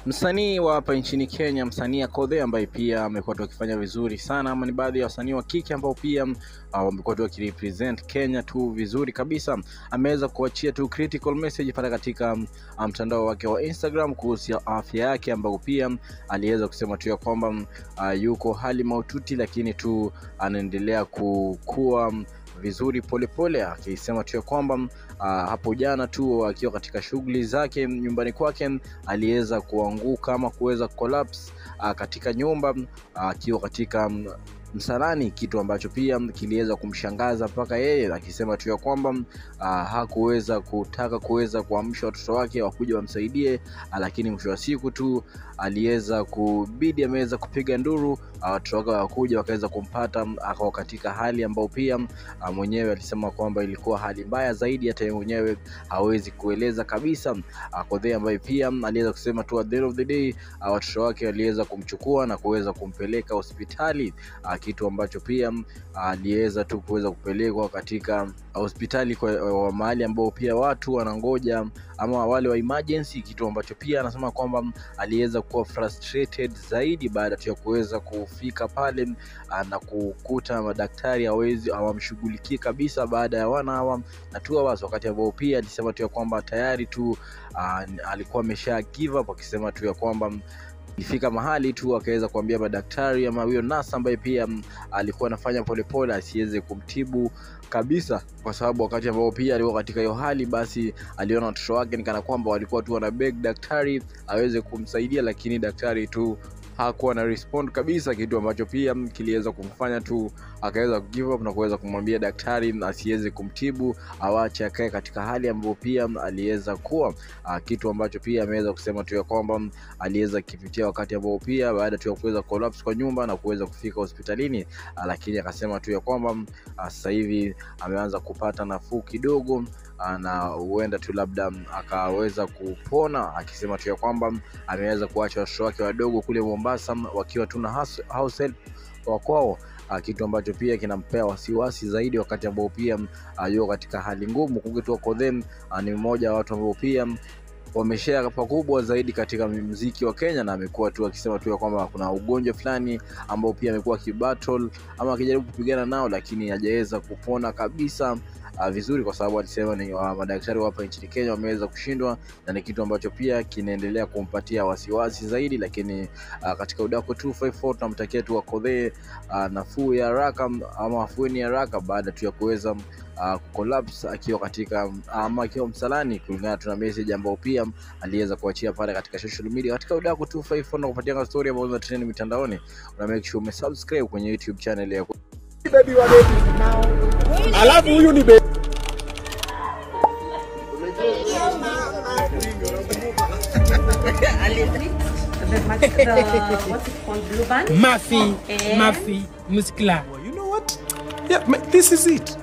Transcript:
Msanii wa hapa nchini Kenya, msanii Akothee ambaye pia amekuwa akifanya vizuri sana, ama ni baadhi ya wasanii wa kike ambao pia wamekuwa wakirepresent Kenya tu vizuri kabisa, ameweza kuachia tu critical message pale katika mtandao wake wa Instagram kuhusu afya yake, ambao pia aliweza kusema tu ya kwamba yuko hali mahututi, lakini tu anaendelea kukua vizuri polepole, akisema tu kwamba hapo jana tu akiwa katika shughuli zake nyumbani kwake aliweza kuanguka ama kuweza collapse katika nyumba akiwa katika msalani, kitu ambacho pia kiliweza kumshangaza mpaka yeye, akisema tu ya kwamba hakuweza kutaka kuweza kuamsha watoto wake wakuja wamsaidie, lakini mwisho wa siku tu aliweza kubidi ameweza kupiga nduru, watoto wake wakuja wakaweza kumpata akao katika hali ambayo pia mwenyewe alisema kwamba ilikuwa hali mbaya zaidi, hata yeye mwenyewe hawezi kueleza kabisa. Akothee ambaye pia aliweza kusema tu at the end of the day watoto wake waliweza kumchukua na kuweza kumpeleka hospitali, kitu ambacho pia aliweza tu kuweza kupelekwa katika hospitali kwa mahali ambao pia watu wanangoja ama wale wa emergency, kitu ambacho pia anasema kwamba aliweza kuwa frustrated zaidi baada ya kuweza kufika pale na kukuta madaktari hawamshughulikie kabisa baada ya 1 hour na 2 hours, wakati ambao pia alisema tu kwamba tayari tu alikuwa amesha give up, akisema tu ya kwamba ifika mahali tu akaweza kuambia madaktari ama huyo nurse ambaye pia alikuwa anafanya polepole asiweze kumtibu kabisa, kwa sababu wakati ambao pia alikuwa katika hiyo hali, basi aliona watoto wake ni kana kwamba walikuwa tu wana beg daktari aweze kumsaidia, lakini daktari tu hakuwa na respond kabisa, kitu ambacho pia kiliweza kumfanya tu akaweza give up na kuweza kumwambia daktari asiweze kumtibu, awache akae katika hali ambayo pia aliweza kuwa, kitu ambacho pia ameweza kusema tu ya kwamba aliweza kipitia wakati ambao pia baada tu ya kuweza collapse kwa nyumba na kuweza kufika hospitalini, lakini akasema tu ya kwamba sasa hivi ameanza kupata nafuu kidogo na huenda tu labda akaweza kupona, akisema tu ya kwamba ameweza kuacha watoto wake wadogo kule Mombasa wakiwa tu na house help wa kwao, kitu ambacho pia kinampea wasiwasi zaidi wakati ambao pia yuko katika hali ngumu. Kumbuka Akothee ni mmoja wa watu ambao pia wameshare pakubwa zaidi katika muziki wa Kenya, na amekuwa tu akisema tu kwamba kuna ugonjwa fulani ambao pia amekuwa kibattle ama akijaribu kupigana nao, lakini hajaweza kupona kabisa vizuri, kwa sababu alisema ni madaktari hapa nchini Kenya wameweza kushindwa, na ni kitu ambacho pia kinaendelea kumpatia wasiwasi zaidi. Lakini katika Udaku 254 tunamtakia tu Akothee nafuu ya haraka ama afueni haraka baada tu ya kuweza collapse akiwa katika ama akiwa msalani, kulingana tuna message ambayo pia aliweza kuachia pale katika social media. Katika Udaku 254 na kupatia story ambazo zina trend mitandaoni, na make sure umesubscribe kwenye YouTube channel yako. Baby wa baby now. Alafu huyu ni baby. What's it called? Blue band? Mafia muscular. You know what? Yeah, this is it.